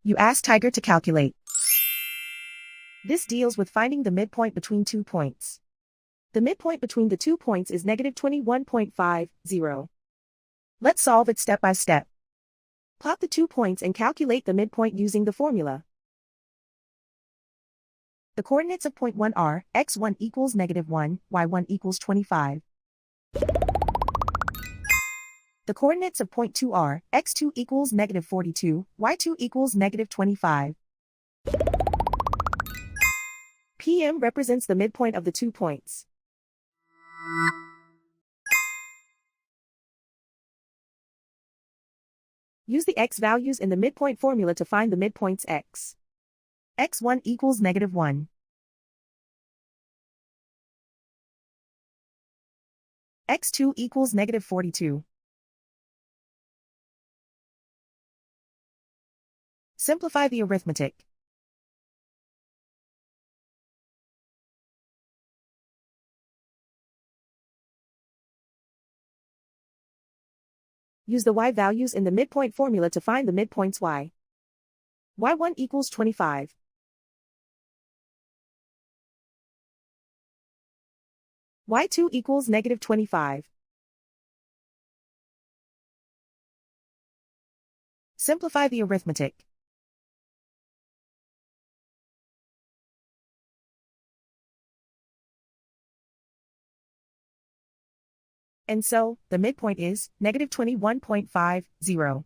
You ask Tiger to calculate. This deals with finding the midpoint between 2 points. The midpoint between the 2 points is negative 21.50. Let's solve it step by step. Plot the 2 points and calculate the midpoint using the formula. The coordinates of point 1 are x1 equals negative 1, y1 equals 25. The coordinates of point 2 are x2 equals negative 42, y2 equals negative 25. PM represents the midpoint of the 2 points. Use the x values in the midpoint formula to find the midpoints x. x1 equals negative 1. x2 equals negative 42. Simplify the arithmetic. Use the y values in the midpoint formula to find the midpoints y. y1 equals 25. y2 equals negative 25. Simplify the arithmetic. And so, the midpoint is negative 21.50.